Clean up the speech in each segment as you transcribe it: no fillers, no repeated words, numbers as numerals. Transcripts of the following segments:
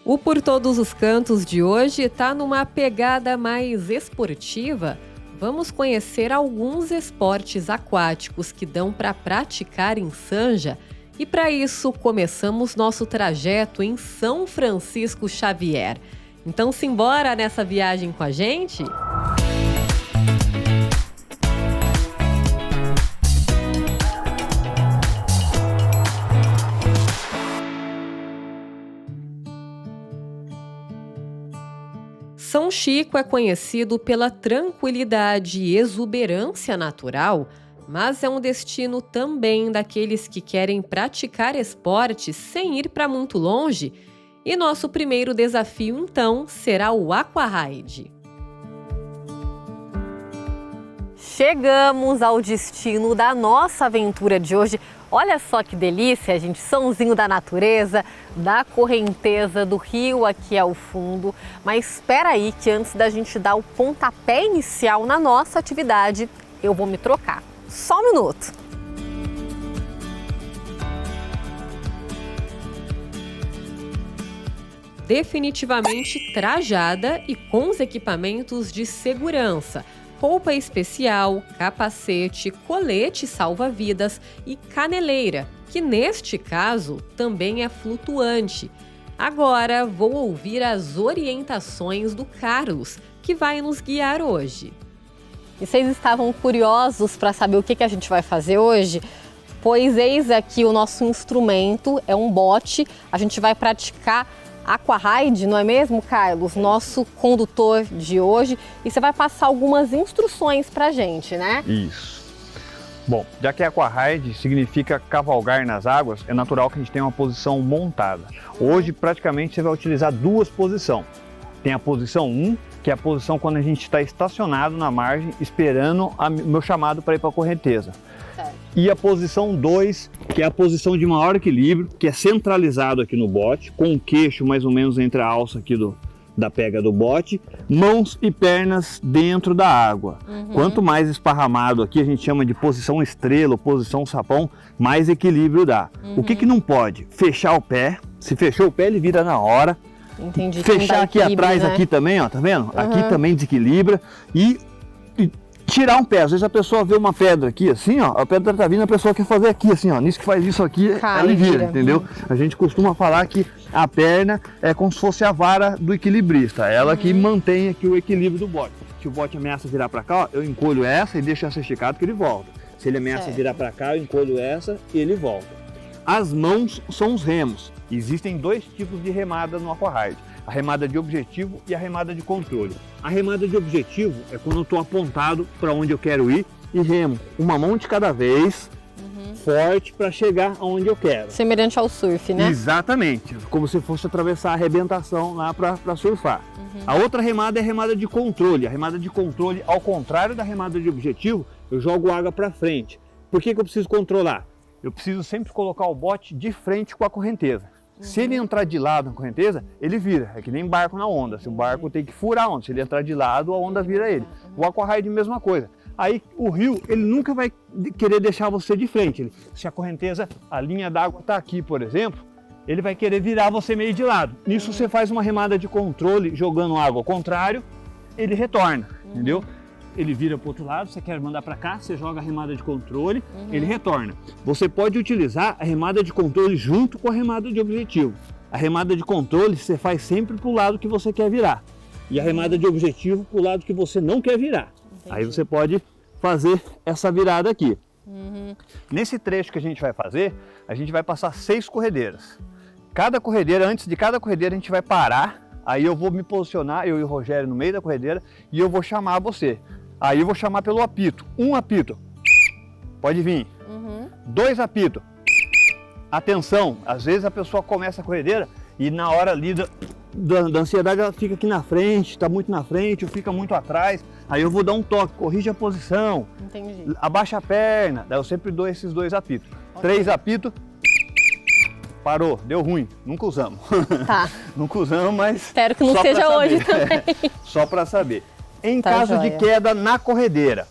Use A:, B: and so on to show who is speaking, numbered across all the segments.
A: O Por Todos os Cantos de hoje está numa pegada mais esportiva. Vamos conhecer alguns esportes aquáticos que dão para praticar em Sanja. E para isso, começamos nosso trajeto em São Francisco Xavier. Então, simbora nessa viagem com a gente? São Chico é conhecido pela tranquilidade e exuberância natural, mas é um destino também daqueles que querem praticar esportes sem ir para muito longe. E nosso primeiro desafio, então, será o Aquaride. Chegamos ao destino da nossa aventura de hoje. Olha só que delícia, gente, sonzinho da natureza, da correnteza do rio aqui ao fundo. Mas espera aí que antes da gente dar o pontapé inicial na nossa atividade, eu vou me trocar. Só um minuto. Definitivamente trajada e com os equipamentos de segurança. Roupa especial, capacete, colete salva-vidas e caneleira, que neste caso também é flutuante. Agora vou ouvir as orientações do Carlos, que vai nos guiar hoje. E vocês estavam curiosos para saber o que a gente vai fazer hoje? Pois eis aqui o nosso instrumento, é um bote, a gente vai praticar Aquaride, não é mesmo, Carlos? Nosso condutor de hoje. E você vai passar algumas instruções pra gente, né?
B: Isso. Bom, já que Aquaride significa cavalgar nas águas, é natural que a gente tenha uma posição montada. Hoje, praticamente, você vai utilizar duas posições. Tem a posição 1, que é a posição quando a gente está estacionado na margem, esperando o meu chamado para ir para a correnteza. E a posição 2, que é a posição de maior equilíbrio, que é centralizado aqui no bote, com o queixo mais ou menos entre a alça aqui da pega do bote, mãos e pernas dentro da água. Quanto mais esparramado aqui, a gente chama de posição estrela ou posição sapão, mais equilíbrio dá. O que não pode? Fechar o pé. Se fechou o pé, ele vira na hora.
A: Entendi.
B: Fechar aqui atrás, né? Aqui também, ó, tá vendo? Aqui também desequilibra e tirar um pé. Às vezes a pessoa vê uma pedra aqui assim, ó, a pedra tá vindo, a pessoa quer fazer aqui assim, ó, nisso que faz isso aqui, ela vira, entendeu? A gente costuma falar que a perna é como se fosse a vara do equilibrista, ela que mantém aqui o equilíbrio do bote. Se o bote ameaça virar para cá, ó, eu encolho essa e deixo essa esticada que ele volta. Se ele ameaça virar para cá, eu encolho essa e ele volta. As mãos são os remos. Existem dois tipos de remada no Aquaride. A remada de objetivo e a remada de controle. A remada de objetivo é quando eu estou apontado para onde eu quero ir e remo uma mão de cada vez, forte, para chegar aonde eu quero.
A: Semelhante ao surf, né?
B: Exatamente, como se fosse atravessar a arrebentação lá para surfar. A outra remada é a remada de controle. A remada de controle, ao contrário da remada de objetivo, eu jogo água para frente. Por que eu preciso controlar? Eu preciso sempre colocar o bote de frente com a correnteza. Se ele entrar de lado na correnteza, ele vira. É que nem barco na onda. Se o barco tem que furar a onda, se ele entrar de lado, a onda vira ele. O Aquaride, mesma coisa. Aí o rio, ele nunca vai querer deixar você de frente. Se a correnteza, a linha d'água está aqui, por exemplo, ele vai querer virar você meio de lado. Nisso você faz uma remada de controle, jogando água ao contrário, ele retorna, entendeu? Ele vira para o outro lado, você quer mandar para cá, você joga a remada de controle, ele retorna. Você pode utilizar a remada de controle junto com a remada de objetivo. A remada de controle você faz sempre para o lado que você quer virar. E a remada de objetivo para o lado que você não quer virar. Aí você pode fazer essa virada aqui. Nesse trecho que a gente vai passar 6 corredeiras. Cada corredeira, antes de cada corredeira a gente vai parar, aí eu vou me posicionar, eu e o Rogério no meio da corredeira, e eu vou chamar você. Aí eu vou chamar pelo apito. Um apito, pode vir. 2 apitos, atenção. Às vezes a pessoa começa a corredeira e na hora ali da ansiedade ela fica aqui na frente, está muito na frente, ou fica muito atrás. Aí eu vou dar um toque, corrige a posição, abaixa a perna. Daí eu sempre dou esses 2 apitos. 3 apitos, parou, deu ruim, nunca usamos.
A: Tá.
B: Nunca usamos, mas
A: espero que não seja hoje também.
B: Só para saber. Em caso de queda na corredeira,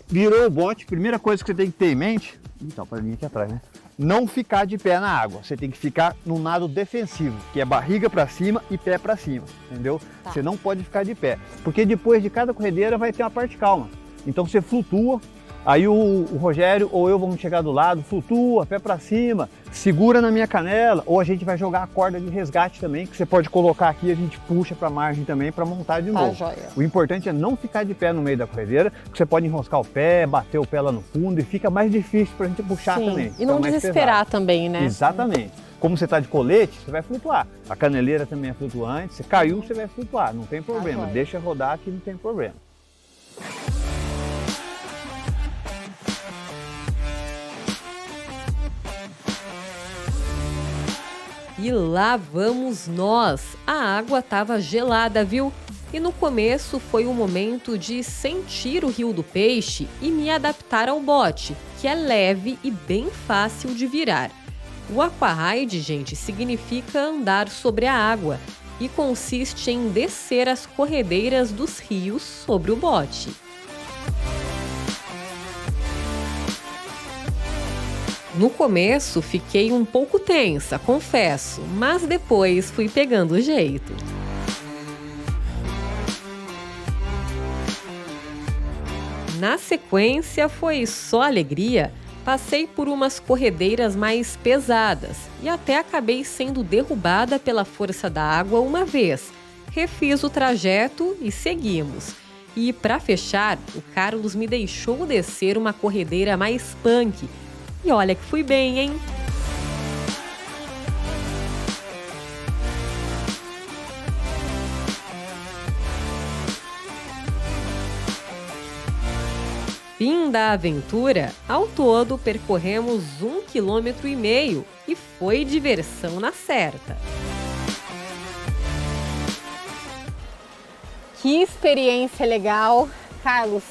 B: virou o bote, primeira coisa que você tem que ter em mente, então, para mim aqui atrás, né? não ficar de pé na água. Você tem que ficar no nado defensivo, que é barriga para cima e pé para cima, entendeu?
A: Tá.
B: Você não pode ficar de pé, porque depois de cada corredeira vai ter uma parte calma. Então você flutua, aí o Rogério ou eu vamos chegar do lado, flutua, pé para cima, segura na minha canela, ou a gente vai jogar a corda de resgate também, que você pode colocar aqui, a gente puxa para a margem também para montar de novo.
A: Joia.
B: O importante é não ficar de pé no meio da corredeira, porque você pode enroscar o pé, bater o pé lá no fundo e fica mais difícil para a gente puxar também.
A: E não desesperar também, né?
B: Exatamente. Como você está de colete, você vai flutuar. A caneleira também é flutuante, você caiu, você vai flutuar, não tem problema. Deixa rodar que não tem problema.
A: E lá vamos nós! A água estava gelada, viu? E no começo foi o momento de sentir o rio do peixe e me adaptar ao bote, que é leve e bem fácil de virar. O aquaride, gente, significa andar sobre a água e consiste em descer as corredeiras dos rios sobre o bote. No começo fiquei um pouco tensa, confesso, mas depois fui pegando o jeito. Na sequência foi só alegria. Passei por umas corredeiras mais pesadas e até acabei sendo derrubada pela força da água uma vez. Refiz o trajeto e seguimos. E para fechar, o Carlos me deixou descer uma corredeira mais punk. E olha que fui bem, hein? Fim da aventura, ao todo percorremos 1,5 km e foi diversão na certa. Que experiência legal, Carlos!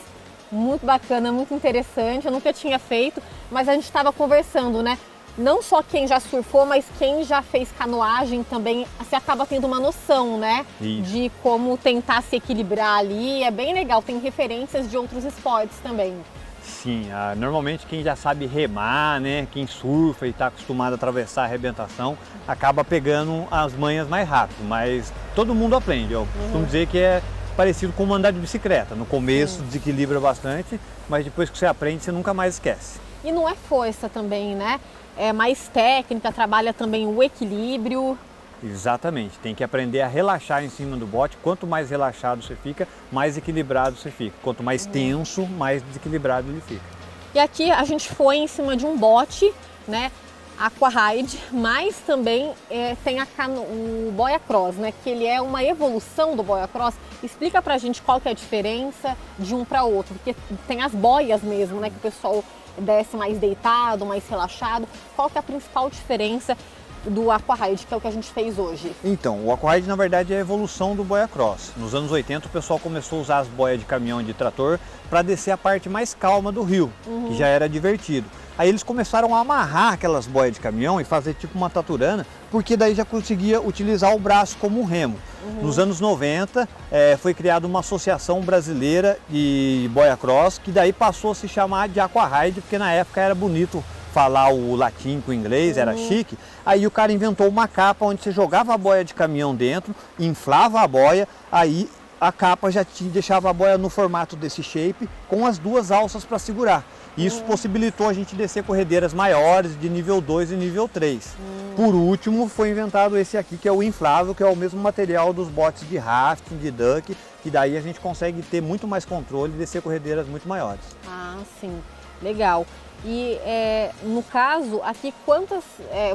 A: Muito bacana, muito interessante. Eu nunca tinha feito, mas a gente estava conversando, né? Não só quem já surfou, mas quem já fez canoagem também, você acaba tendo uma noção, né?
B: Isso.
A: De como tentar se equilibrar ali. É bem legal, tem referências de outros esportes também.
B: Sim, normalmente quem já sabe remar, né? Quem surfa e está acostumado a atravessar a arrebentação, acaba pegando as manhas mais rápido, mas todo mundo aprende. Eu costumo dizer que é parecido com andar de bicicleta. No começo desequilibra bastante, mas depois que você aprende, você nunca mais esquece.
A: E não é força também, né? É mais técnica, trabalha também o equilíbrio.
B: Exatamente, tem que aprender a relaxar em cima do bote. Quanto mais relaxado você fica, mais equilibrado você fica. Quanto mais tenso, mais desequilibrado ele fica.
A: E aqui a gente foi em cima de um bote, né? Aquaride, mas também tem o Boia Cross, né? Que ele é uma evolução do Boia Cross. Explica pra gente qual que é a diferença de um para outro, porque tem as boias mesmo, né? Que o pessoal desce mais deitado, mais relaxado. Qual que é a principal diferença do Aquaride, que é o que a gente fez hoje?
B: Então, o Aquaride na verdade é a evolução do Boia Cross. Nos anos 80 o pessoal começou a usar as boias de caminhão e de trator para descer a parte mais calma do rio, que já era divertido. Aí eles começaram a amarrar aquelas boias de caminhão e fazer tipo uma taturana, porque daí já conseguia utilizar o braço como um remo. Nos anos 90 foi criada uma associação brasileira de Boia Cross, que daí passou a se chamar de Aquaride, porque na época era bonito falar o latim com o inglês, era chique. Aí o cara inventou uma capa onde você jogava a boia de caminhão dentro, inflava a boia, aí a capa já deixava a boia no formato desse shape, com as duas alças para segurar. Isso possibilitou a gente descer corredeiras maiores de nível 2 e nível 3. Por último, foi inventado esse aqui, que é o inflável, que é o mesmo material dos botes de rafting, de duck, que daí a gente consegue ter muito mais controle e descer corredeiras muito maiores.
A: Ah, sim. Legal. E no caso, aqui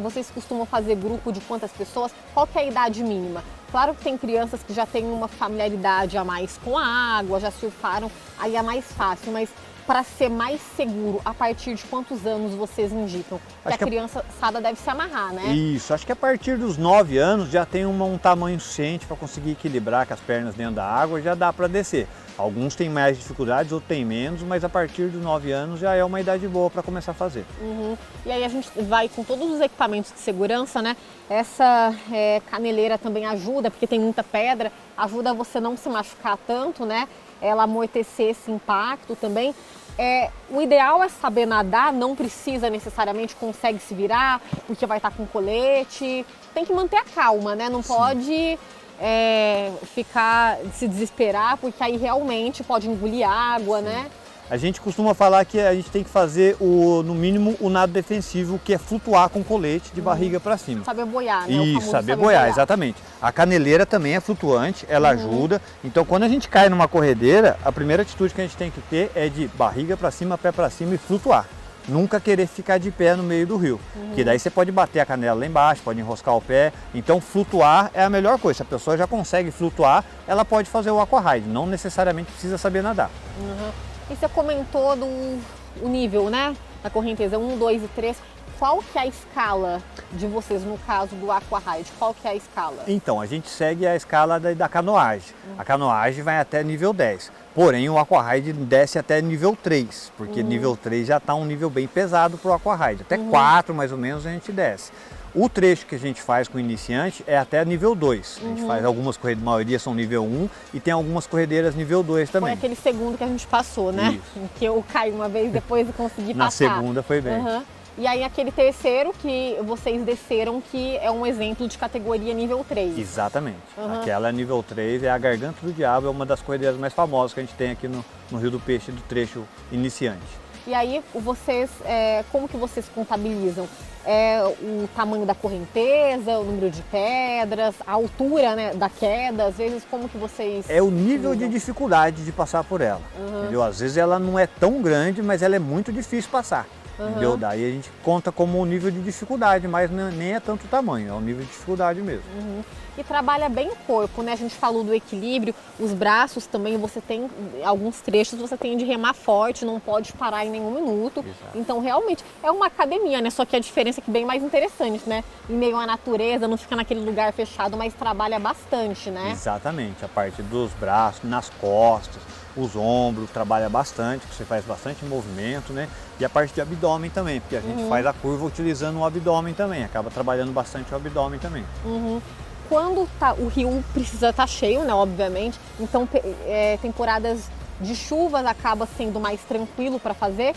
A: vocês costumam fazer grupo de quantas pessoas? Qual que é a idade mínima? Claro que tem crianças que já têm uma familiaridade a mais com a água, já surfaram, aí é mais fácil, mas para ser mais seguro, a partir de quantos anos vocês indicam? Que a criançada deve se amarrar, né?
B: Isso, acho que a partir dos 9 anos já tem um tamanho suficiente para conseguir equilibrar com as pernas dentro da água e já dá para descer. Alguns têm mais dificuldades, outros têm menos, mas a partir dos 9 anos já é uma idade boa para começar a fazer.
A: E aí a gente vai com todos os equipamentos de segurança, né? Essa caneleira também ajuda, porque tem muita pedra, ajuda você não se machucar tanto, né? Ela amortecer esse impacto também. O ideal é saber nadar, não precisa necessariamente, consegue se virar, porque vai estar com colete. Tem que manter a calma, né? Não pode se desesperar, porque aí realmente pode engolir água, né?
B: A gente costuma falar que a gente tem que fazer, no mínimo, o nado defensivo, que é flutuar com colete de barriga para cima.
A: Saber boiar, né?
B: Isso, saber boiar, exatamente. A caneleira também é flutuante, ela ajuda. Então, quando a gente cai numa corredeira, a primeira atitude que a gente tem que ter é de barriga para cima, pé para cima e flutuar. Nunca querer ficar de pé no meio do rio, porque daí você pode bater a canela lá embaixo, pode enroscar o pé. Então flutuar é a melhor coisa. Se a pessoa já consegue flutuar, ela pode fazer o aquaride, não necessariamente precisa saber nadar.
A: E você comentou o nível, né, da correnteza 1, 2 e 3. Qual que é a escala de vocês no caso do aquaride? Qual que é a escala?
B: Então, a gente segue a escala da canoagem. A canoagem vai até nível 10. Porém, o aquaride desce até nível 3, porque nível 3 já está um nível bem pesado para o aquaride. Até 4, mais ou menos, a gente desce. O trecho que a gente faz com o iniciante é até nível 2. A gente faz algumas corredeiras, a maioria são nível 1 e tem algumas corredeiras nível 2 também.
A: Foi aquele segundo que a gente passou, né?
B: Isso.
A: Em que eu caí uma vez e depois consegui passar.
B: Na segunda foi bem.
A: E aí aquele terceiro que vocês desceram, que é um exemplo de categoria nível 3.
B: Exatamente. Aquela nível 3 é a Garganta do Diabo, é uma das corredeiras mais famosas que a gente tem aqui no Rio do Peixe, do trecho iniciante.
A: E aí vocês, como que vocês contabilizam? O tamanho da correnteza, o número de pedras, a altura, né, da queda, às vezes como que vocês...
B: É o nível de dificuldade de passar por ela, entendeu? Às vezes ela não é tão grande, mas ela é muito difícil passar. Entendeu? Daí a gente conta como um nível de dificuldade, mas nem é tanto o tamanho, é um nível de dificuldade mesmo.
A: E trabalha bem o corpo, né? A gente falou do equilíbrio, os braços também, você tem, alguns trechos você tem de remar forte, não pode parar em nenhum minuto.
B: Exato.
A: Então realmente é uma academia, né? Só que a diferença é que bem mais interessante, né? Em meio à natureza, não fica naquele lugar fechado, mas trabalha bastante, né?
B: Exatamente, a parte dos braços, nas costas, os ombros, trabalha bastante, você faz bastante movimento, né? E a parte de abdômen também, porque a gente faz a curva utilizando o abdômen também, acaba trabalhando bastante o abdômen também.
A: Quando o rio precisa estar cheio, né, obviamente, então temporadas de chuvas acaba sendo mais tranquilo para fazer,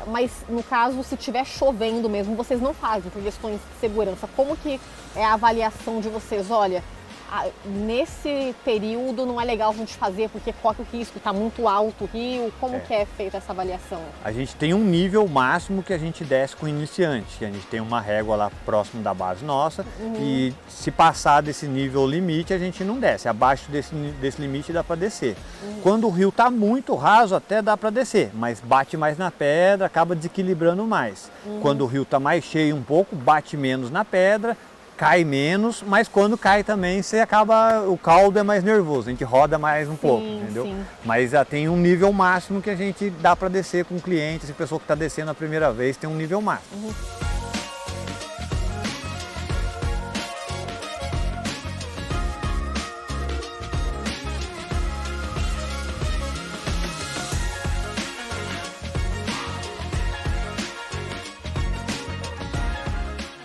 A: mas no caso, se estiver chovendo mesmo, vocês não fazem por questões de segurança. Como que é a avaliação de vocês? Olha, nesse período não é legal a gente fazer porque corre o risco, está muito alto o rio. Como que é feita essa avaliação?
B: A gente tem um nível máximo que a gente desce com o iniciante, que a gente tem uma régua lá próximo da base nossa e se passar desse nível limite a gente não desce, abaixo desse limite dá para descer. Quando o rio está muito raso até dá para descer, mas bate mais na pedra, acaba desequilibrando mais. Quando o rio está mais cheio um pouco, bate menos na pedra, cai menos, mas quando cai também você acaba, o caldo é mais nervoso, a gente roda mais um pouco, entendeu? Sim. Mas já tem um nível máximo que a gente dá para descer com o cliente, se a pessoa que está descendo a primeira vez tem um nível máximo.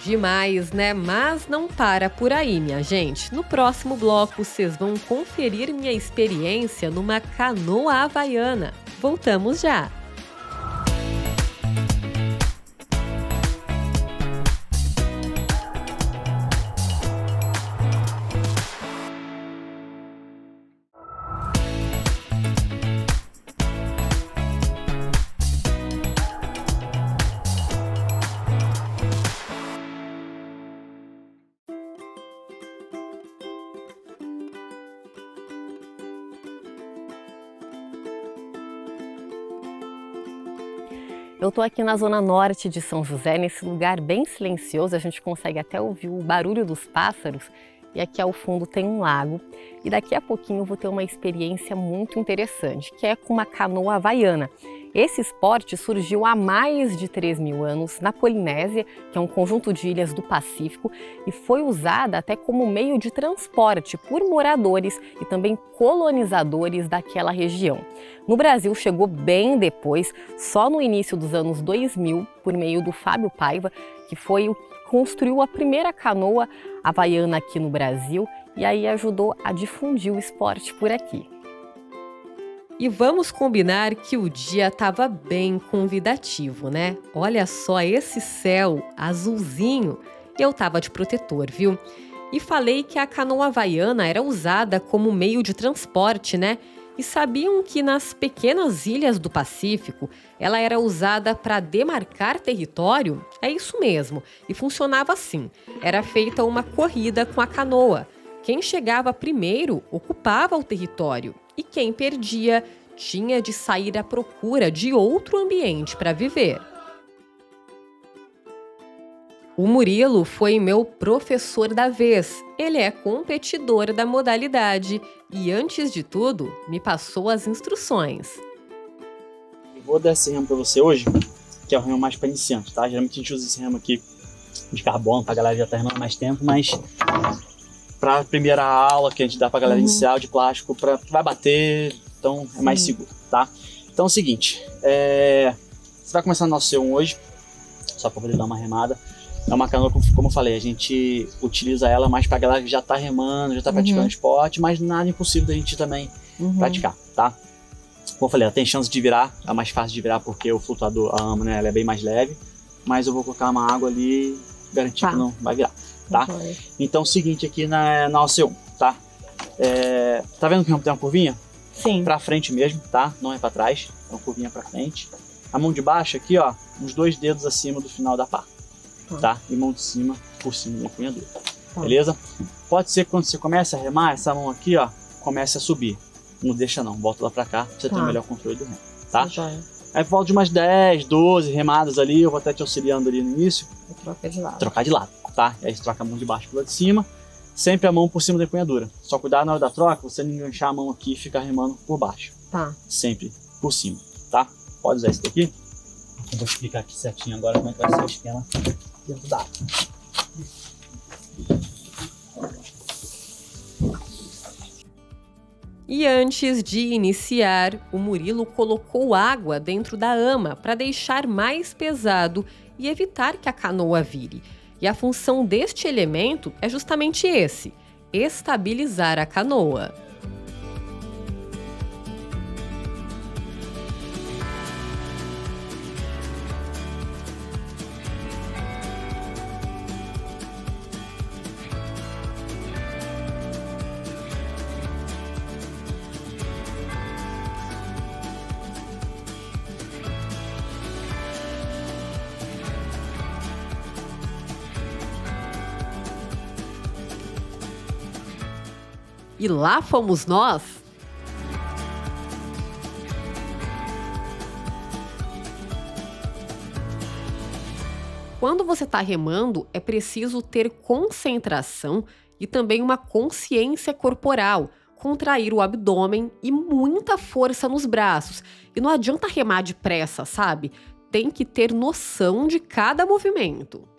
A: Demais, né? Mas não para por aí, minha gente. No próximo bloco, vocês vão conferir minha experiência numa canoa havaiana. Voltamos já! Eu estou aqui na zona norte de São José, nesse lugar bem silencioso, a gente consegue até ouvir o barulho dos pássaros. E aqui ao fundo tem um lago. E daqui a pouquinho eu vou ter uma experiência muito interessante, que é com uma canoa havaiana. Esse esporte surgiu há mais de 3.000 anos na Polinésia, que é um conjunto de ilhas do Pacífico, e foi usada até como meio de transporte por moradores e também colonizadores daquela região. No Brasil chegou bem depois, só no início dos anos 2000, por meio do Fábio Paiva, que foi o que construiu a primeira canoa havaiana aqui no Brasil e aí ajudou a difundir o esporte por aqui. E vamos combinar que o dia estava bem convidativo, né? Olha só esse céu azulzinho. E eu estava de protetor, viu? E falei que a canoa havaiana era usada como meio de transporte, né? E sabiam que nas pequenas ilhas do Pacífico ela era usada para demarcar território? É isso mesmo. E funcionava assim. Era feita uma corrida com a canoa. Quem chegava primeiro ocupava o território. E quem perdia tinha de sair à procura de outro ambiente para viver. O Murilo foi meu professor da vez. Ele é competidor da modalidade e, antes de tudo, me passou as instruções.
C: Eu vou dar esse remo para você hoje, que é o remo mais para iniciante, tá? Geralmente a gente usa esse remo aqui de carbono para a galera que já tá remando mais tempo, mas para a primeira aula que a gente dá para a galera inicial de plástico, vai bater, então é mais seguro, tá? Então é o seguinte, você vai começar no nosso C1 hoje, só para poder dar uma remada. É uma canoa, como eu falei, a gente utiliza ela mais pra galera que já tá remando, já tá praticando esporte, mas nada impossível da gente também praticar, tá? Como eu falei, ela tem chance de virar, é mais fácil de virar porque o flutuador, a ama, né, ela é bem mais leve, mas eu vou colocar uma água ali, garantir que não vai virar, tá? Então, o seguinte aqui na OC1, tá? Tá vendo que tem uma curvinha?
D: Sim.
C: Pra frente mesmo, tá? Não é pra trás, é uma curvinha pra frente. A mão de baixo aqui, ó, uns 2 dedos acima do final da pá. Tá? E mão de cima, por cima da empunhadura. Beleza? Pode ser que quando você começa a remar, essa mão aqui, ó, comece a subir. Não deixa não, volta lá pra cá, pra você ter o melhor controle do remo, tá? Aí volta de umas 10, 12 remadas ali, eu vou até te auxiliando ali no início. Trocar de lado, tá? E aí você troca a mão de baixo pela de cima, sempre a mão por cima da empunhadura. Só cuidar na hora da troca, você não enganchar a mão aqui e ficar remando por baixo.
D: Tá.
C: Sempre por cima, tá? Pode usar esse daqui. Eu vou explicar aqui certinho agora como é que vai ser o esquema dentro da água.
A: E antes de iniciar, o Murilo colocou água dentro da ama para deixar mais pesado e evitar que a canoa vire. E a função deste elemento é justamente esse: estabilizar a canoa. E lá fomos nós. Quando você está remando, é preciso ter concentração e também uma consciência corporal, contrair o abdômen e muita força nos braços. E não adianta remar depressa, sabe? Tem que ter noção de cada movimento.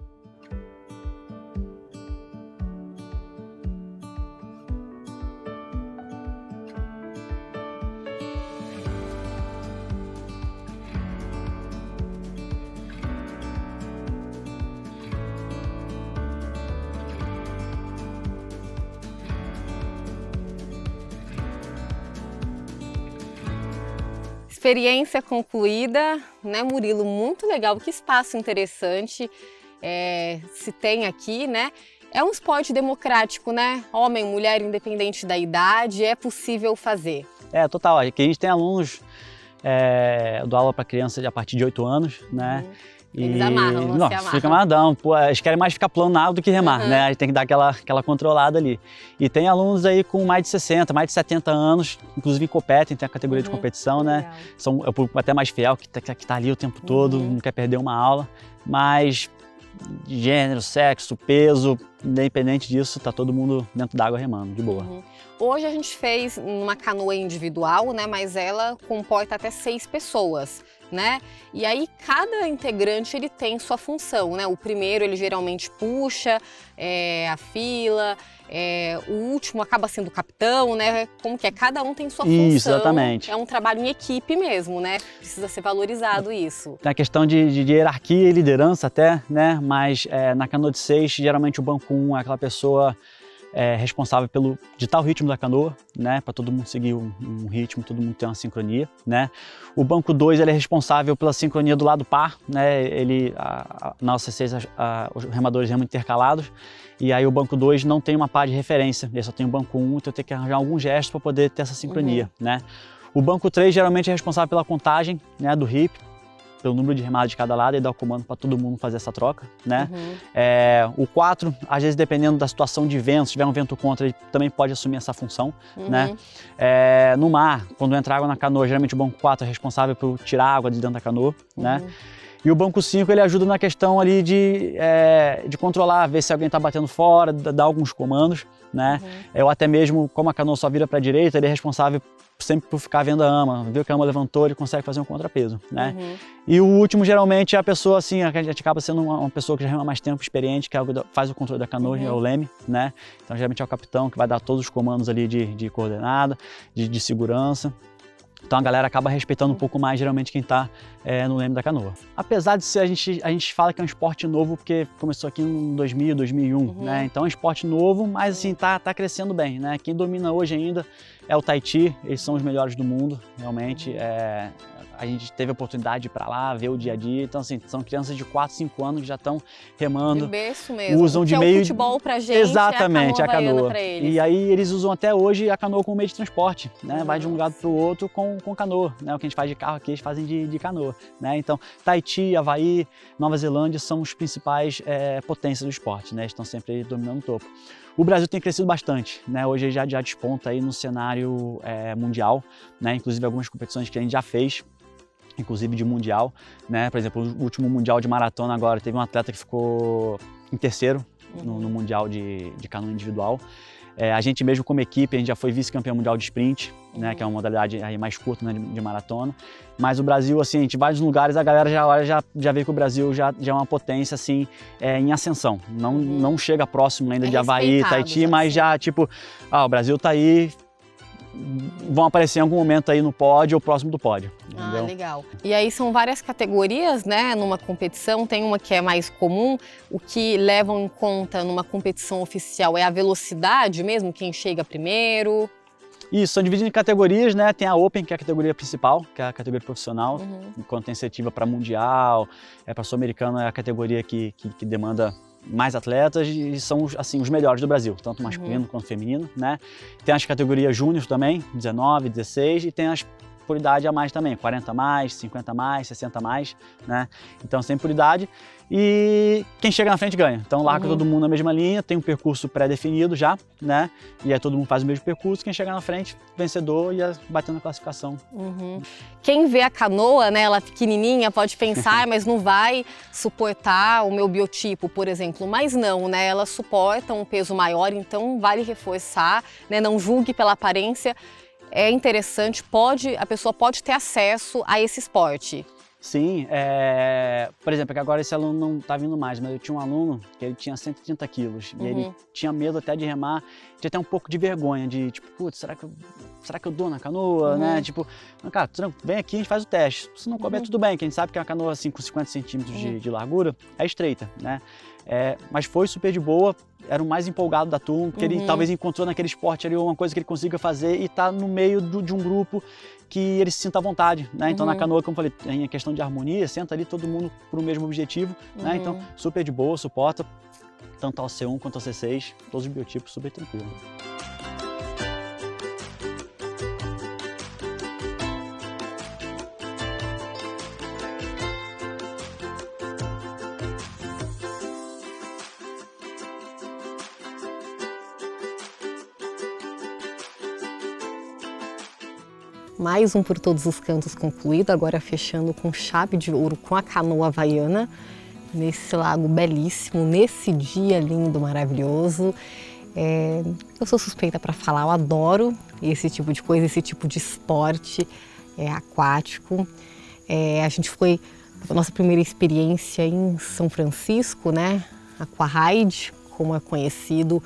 D: Experiência concluída, né, Murilo? Muito legal, que espaço interessante se tem aqui, né? É um esporte democrático, né? Homem, mulher, independente da idade, é possível fazer.
C: Total. Aqui a gente tem alunos do aula para criança a partir de 8 anos, né?
D: Eles amarram, você amarra.
C: Fica amarradão. Pô, eles querem mais ficar plano na água do que remar, né? A gente tem que dar aquela controlada ali. E tem alunos aí com mais de 60, mais de 70 anos, inclusive competem, tem a categoria de competição, né? É o público até mais fiel, que tá ali o tempo todo, não quer perder uma aula. Mas gênero, sexo, peso, independente disso, tá todo mundo dentro d'água remando, de boa.
D: Hoje a gente fez uma canoa individual, né? Mas ela comporta até 6 pessoas. Né? E aí cada integrante ele tem sua função, né? O primeiro ele geralmente puxa a fila, o último acaba sendo o capitão, né? Como que é? Cada um tem sua função.
C: Isso, exatamente.
D: É um trabalho em equipe mesmo, né? Precisa ser valorizado isso.
C: Tem a questão de hierarquia e liderança até, né? Mas na canoa de 6, geralmente o banco 1 é aquela pessoa responsável pelo ditar o ritmo da canoa, né, para todo mundo seguir um ritmo, todo mundo ter uma sincronia, né. O banco 2 ele é responsável pela sincronia do lado par, né, na OC6 os remadores remam intercalados, e aí o banco 2 não tem uma pá de referência, ele só tem o banco 1, então eu tenho que arranjar algum gesto para poder ter essa sincronia, né. O banco 3 geralmente é responsável pela contagem, né, do hip, pelo número de remadas de cada lado e dá o comando para todo mundo fazer essa troca, né? O 4, às vezes dependendo da situação de vento, se tiver um vento contra, ele também pode assumir essa função, né? No mar, quando entra água na canoa, geralmente o banco 4 é responsável por tirar a água de dentro da canoa, né? E o banco 5 ele ajuda na questão ali de controlar, ver se alguém está batendo fora, dar alguns comandos, né? Ou até mesmo, como a canoa só vira para a direita, ele é responsável sempre por ficar vendo a ama, viu que a ama levantou, ele consegue fazer um contrapeso, né? E o último, geralmente, é a pessoa, assim, a gente acaba sendo uma pessoa que já rema mais tempo, experiente, que faz o controle da canoa, é o leme, né? Então, geralmente é o capitão que vai dar todos os comandos ali de coordenada, de segurança. Então a galera acaba respeitando um pouco mais, geralmente, quem está no leme da canoa. Apesar de ser, a gente fala que é um esporte novo, porque começou aqui em 2000, 2001, né? Então é um esporte novo, mas assim, tá crescendo bem, né? Quem domina hoje ainda é o Tahiti, eles são os melhores do mundo, realmente. A gente teve a oportunidade de ir para lá, ver o dia a dia. Então, assim, são crianças de 4, 5 anos que já estão remando.
D: De berço mesmo.
C: Usam de
D: que
C: meio...
D: é o futebol pra gente,
C: exatamente,
D: é a canoa pra eles.
C: E aí eles usam até hoje a canoa como meio de transporte, né? Vai de um lado para o outro com canoa, né? O que a gente faz de carro aqui, eles fazem de canoa, né? Então, Tahiti, Havaí, Nova Zelândia são os principais potências do esporte, né? Estão sempre dominando o topo. O Brasil tem crescido bastante, né? Hoje já desponta aí no cenário mundial, né? Inclusive algumas competições que a gente já fez, inclusive de mundial, né? Por exemplo, o último mundial de maratona agora, teve um atleta que ficou em terceiro no mundial de canoa individual. A gente mesmo como equipe, a gente já foi vice-campeão mundial de sprint, né? Que é uma modalidade aí mais curta, né? de maratona. Mas o Brasil, assim, a gente vai nos lugares, a galera já olha, já vê que o Brasil já é uma potência, assim, em ascensão. Não chega próximo ainda de Havaí, Tahiti, mas já, tipo, o Brasil tá aí, vão aparecer em algum momento aí no pódio ou próximo do pódio. Entendeu?
D: Legal. E aí são várias categorias, né, numa competição, tem uma que é mais comum, o que levam em conta numa competição oficial é a velocidade mesmo, quem chega primeiro?
C: Isso, são divididos em categorias, né, tem a Open, que é a categoria principal, que é a categoria profissional, enquanto tem seletiva para mundial, para sul-americano é a categoria que demanda mais atletas e são assim, os melhores do Brasil, tanto masculino quanto feminino, né? Tem as categorias júnior também, 19, 16, e tem as por idade a mais também, 40 a mais, 50 a mais, 60 a mais, né? Então sempre por idade e quem chega na frente ganha. Então larga todo mundo na mesma linha, tem um percurso pré-definido já, né? E aí todo mundo faz o mesmo percurso, quem chegar na frente, vencedor e batendo a classificação.
D: Quem vê a canoa, né, ela pequenininha, pode pensar, mas não vai suportar o meu biotipo, por exemplo. Mas não, né? Ela suporta um peso maior, então vale reforçar, né? Não julgue pela aparência. É interessante, a pessoa pode ter acesso a esse esporte.
C: Sim, por exemplo, que agora esse aluno não está vindo mais, mas eu tinha um aluno que ele tinha 130 quilos e ele tinha medo até de remar, tinha até um pouco de vergonha, de tipo, putz, será que eu dou na canoa, né? Tipo, cara, vem aqui, a gente faz o teste. Se não couber, tudo bem, que a gente sabe que uma canoa assim, com 50 centímetros de largura é estreita, né? Mas foi super de boa, era o mais empolgado da turma, porque ele talvez encontrou naquele esporte ali uma coisa que ele consiga fazer e tá no meio de um grupo que ele se sinta à vontade, né? Então na canoa, como eu falei, em questão de harmonia, senta ali todo mundo para o mesmo objetivo, né? Então super de boa, suporta tanto ao C1 quanto ao C6, todos os biotipos super tranquilo.
D: Mais um Por Todos os Cantos concluído, agora fechando com chave de ouro com a canoa havaiana, nesse lago belíssimo, nesse dia lindo, maravilhoso. Eu sou suspeita para falar, eu adoro esse tipo de coisa, esse tipo de esporte aquático. A gente foi, a nossa primeira experiência em São Francisco, né? Aquaride, como é conhecido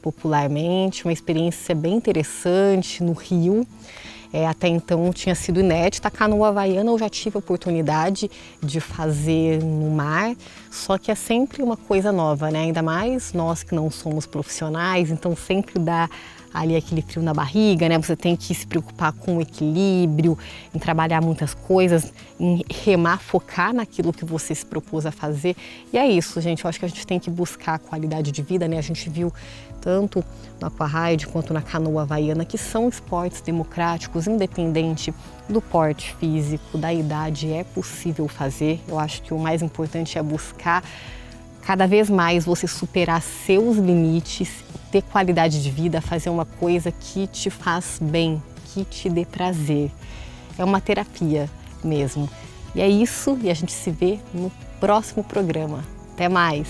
D: popularmente, uma experiência bem interessante no Rio. Até então tinha sido inédita. A canoa havaiana eu já tive a oportunidade de fazer no mar, só que é sempre uma coisa nova, né? Ainda mais nós que não somos profissionais, então sempre dá ali aquele frio na barriga, né? Você tem que se preocupar com o equilíbrio, em trabalhar muitas coisas, em remar, focar naquilo que você se propôs a fazer. E é isso, gente. Eu acho que a gente tem que buscar a qualidade de vida, né? A gente viu tanto no aquarride quanto na canoa havaiana, que são esportes democráticos, independente do porte físico, da idade, é possível fazer. Eu acho que o mais importante é buscar cada vez mais você superar seus limites, ter qualidade de vida, fazer uma coisa que te faz bem, que te dê prazer. É uma terapia mesmo. E é isso, e a gente se vê no próximo programa. Até mais!